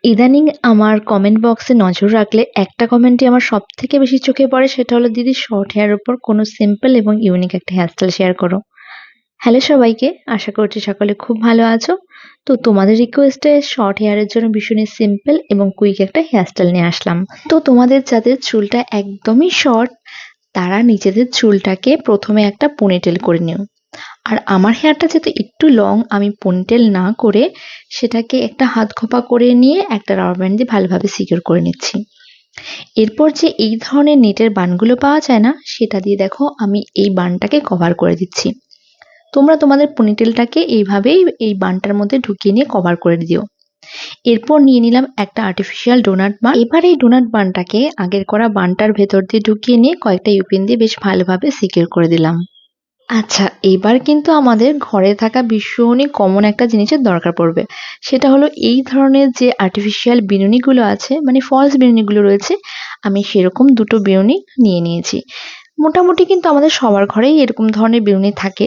ইদানিং আমার কমেন্ট বক্সে নজর রাখলে একটা কমেন্টই আমার সবথেকে বেশি চোখে পড়ে, সেটা হলো, "দিদি, শর্ট হেয়ার উপর কোনো সিম্পল এবং ইউনিক একটা হেয়ারস্টাইল শেয়ার করো।" হ্যালো সবাইকে, আশা করছি সকলে খুব ভালো আছো। তো তোমাদের রিকোয়েস্টে শর্ট হেয়ারের জন্য ভীষণই সিম্পল এবং কুইক একটা হেয়ারস্টাইল নিয়ে আসলাম। তো তোমাদের যাদের চুলটা একদমই শর্ট, তারা নিজেদের চুলটাকে প্রথমে একটা পোনিটেল করে নিও। আর আমার হেয়ারটা যেহেতু একটু লং, আমি পনিটেল না করে সেটাকে একটা হাত খোঁপা করে নিয়ে একটা রাবার ব্যান্ড দিয়ে ভালোভাবে সিকিউর করে নিচ্ছি। এরপর যে এই ধরনের নেটের বানগুলো পাওয়া যায় না, সেটা দিয়ে দেখো আমি এই বানটাকে কভার করে দিচ্ছি। তোমরা তোমাদের পনিটেলটাকে এইভাবেই এই বানটার মধ্যে ঢুকিয়ে নিয়ে কভার করে দিও। এরপর নিয়ে নিলাম একটা আর্টিফিশিয়াল ডোনাট বান। এবার এই ডোনাট বানটাকে আগের করা বানটার ভেতর দিয়ে ঢুকিয়ে নিয়ে কয়েকটা ইউপিন দিয়ে বেশ ভালোভাবে সিকিউর করে দিলাম। আচ্ছা, এবার কিন্তু আমাদের ঘরে থাকা ভীষণই কমন একটা জিনিসের দরকার পড়বে। সেটা হলো, এই ধরনের যে আর্টিফিশিয়াল বিনুনিগুলো আছে, মানে ফলস বিনুনিগুলো রয়েছে, আমি সেরকম ২ টো বিনুনি নিয়ে নিয়েছি। মোটামুটি কিন্তু আমাদের সবার ঘরেই এরকম ধরনের বিনুনি থাকে।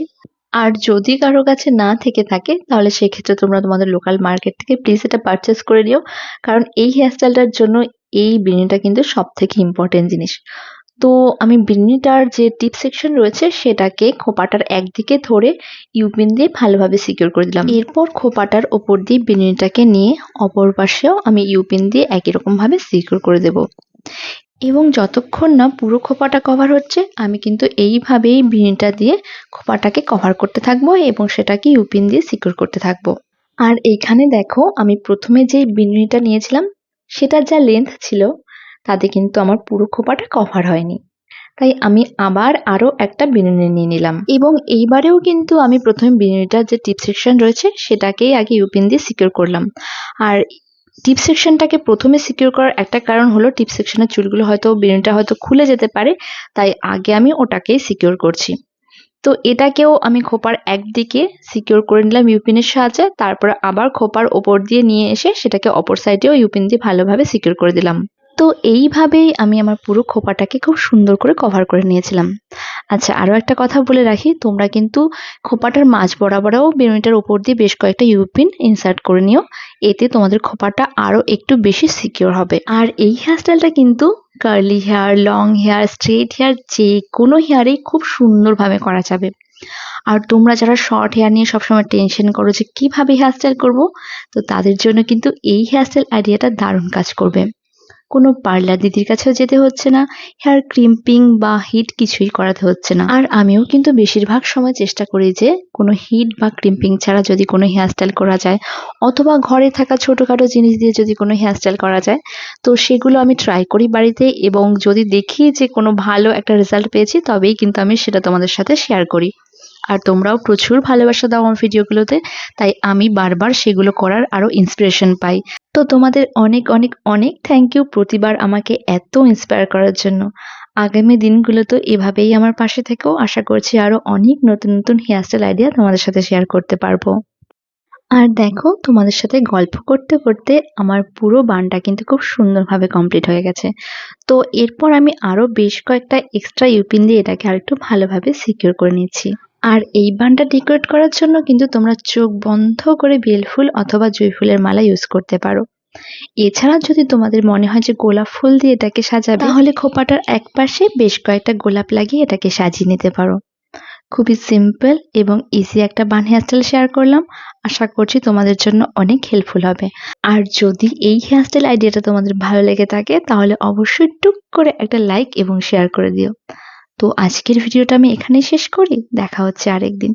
আর যদি কারো কাছে না থেকে থাকে, তাহলে সেক্ষেত্রে তোমরা তোমাদের লোকাল মার্কেট থেকে প্লিজ এটা পারচেজ করে নিও। কারণ এই হেয়ারস্টাইলটার জন্য এই বিনুনিটা কিন্তু সবথেকে ইম্পোর্টেন্ট জিনিস। তো আমি বিন্নিটার যে টিপ সেকশন রয়েছে সেটাকে খোঁপাটার একদিকে ধরে ইউপিন দিয়ে ভালোভাবে সিকিউর করে দিলাম। এরপর খোঁপাটার ওপর দিয়ে বিন্নিটাকে নিয়ে অপর পাশেও আমি ইউপিন দিয়ে একই রকম ভাবে সিকিউর করে দেব। এবং যতক্ষণ না পুরো খোঁপাটা কভার হচ্ছে, আমি কিন্তু এইভাবেই বিন্নিটা দিয়ে খোঁপাটাকে কভার করতে থাকবো এবং সেটাকে ইউপিন দিয়ে সিকিউর করতে থাকবো। আর এইখানে দেখো, আমি প্রথমে যে বিন্নিটা নিয়েছিলাম সেটার যা লেন্থ ছিল, তাতে কিন্তু আমার পুরো খোঁপাটা কভার হয়নি। তাই আমি আবার আরো একটা বিনুনি নিয়ে নিলাম এবং এইবারেও কিন্তু আমি প্রথমে বিনুনিটার যে টিপ সেকশন রয়েছে সেটাকেই আগে ইউপিন দিয়ে সিকিউর করলাম। আর টিপ সেকশনটাকে প্রথমে সিকিউর করার একটা কারণ হলো, টিপ সেকশনের চুলগুলো হয়তো বিনুনিটা হয়তো খুলে যেতে পারে, তাই আগে আমি ওটাকেই সিকিউর করছি। তো এটাকেও আমি খোপার একদিকে সিকিউর করে নিলাম ইউপিনের সাহায্যে, তারপর আবার খোপার ওপর দিয়ে নিয়ে এসে সেটাকে অপর সাইডেও ইউপিন দিয়ে ভালোভাবে সিকিউর করে দিলাম। তো এইভাবেই আমি আমার পুরো খোপাটাকে খুব সুন্দর করে কভার করে নিয়েছিলাম। আচ্ছা, আরো একটা কথা বলে রাখি, তোমরা কিন্তু খোপাটার মাঝ বরাবরও বেনুনিটার উপর দিয়ে বেশ কয়েকটা ইউপিন ইনসার্ট করে নিও। এতে তোমাদের খোপাটা আরো একটু বেশি সিকিউর হবে। আর এই হেয়ারস্টাইলটা কিন্তু curly hair, long hair, straight hair, যে কোনো হেয়ারেই খুব সুন্দরভাবে করা যাবে। আর তোমরা যারা শর্ট হেয়ার নিয়ে সবসময় টেনশন করো যে কিভাবে হেয়ারস্টাইল করব, তো তাদের জন্য কিন্তু এই হেয়ারস্টাইল আইডিয়াটা দারুণ কাজ করবে। কোনো পার্লার দিদির কাছেও যেতে হচ্ছে না, হেয়ার ক্রিম্পিং বা হিট কিছুই করাতে হচ্ছে না। আর আমিও কিন্তু বেশিরভাগ সময় চেষ্টা করি যে কোনো হিট বা ক্রিম্পিং ছাড়া যদি কোনো হেয়ারস্টাইল করা যায়, অথবা ঘরে থাকা ছোটোখাটো জিনিস দিয়ে যদি কোনো হেয়ারস্টাইল করা যায়, তো সেগুলো আমি ট্রাই করি বাড়িতে, এবং যদি দেখি যে কোনো ভালো একটা রেজাল্ট পেয়েছি, তবেই কিন্তু আমি সেটা তোমাদের সাথে শেয়ার করি। আর তোমরাও প্রচুর ভালোবাসা দাও আমার ভিডিওগুলোতে, তাই আমি বারবার সেগুলো করার আরো ইন্সপিরেশন পাই। তো তোমাদের অনেক অনেক অনেক থ্যাংক ইউ প্রতিবার আমাকে এত ইন্সপায়ার করার জন্য। আগামী দিনগুলোতে এভাবেই আমার পাশে থেকো। আশা করছি আরো অনেক নতুন নতুন হেয়ারস্টাইল আইডিয়া তোমাদের সাথে শেয়ার করতে পারবো। আর দেখো, তোমাদের সাথে গল্প করতে করতে আমার পুরো বানটা কিন্তু খুব সুন্দরভাবে কমপ্লিট হয়ে গেছে। তো এরপর আমি আরো বেশ কয়েকটা এক্সট্রা ইউপিন দিয়ে এটাকে আরেকটু ভালোভাবে সিকিউর করে নিচ্ছি। আর এই বানটা ডেকোরেট করার জন্য কিন্তু তোমরা চোখ বন্ধ করে বেলফুল অথবা জুঁই ফুলের মালা ইউজ করতে পারো। এছাড়া যদি তোমাদের মনে হয় যে গোলাপ ফুল দিয়ে এটাকে সাজাবে, তাহলে খোপাটার একপাশে বেশ কয়েকটা গোলাপ লাগিয়ে এটাকে সাজিয়ে নিতে পারো। খুবই সিম্পল এবং ইজি একটা বান হেয়ারস্টাইল শেয়ার করলাম। আশা করছি তোমাদের জন্য অনেক হেল্পফুল হবে। আর যদি এই হেয়ারস্টাইল আইডিয়াটা তোমাদের ভালো লেগে থাকে, তাহলে অবশ্যই টুক করে একটা লাইক এবং শেয়ার করে দিও। তো আজকের ভিডিওটা আমি এখানেই শেষ করি। দেখা হচ্ছে আরেকদিন।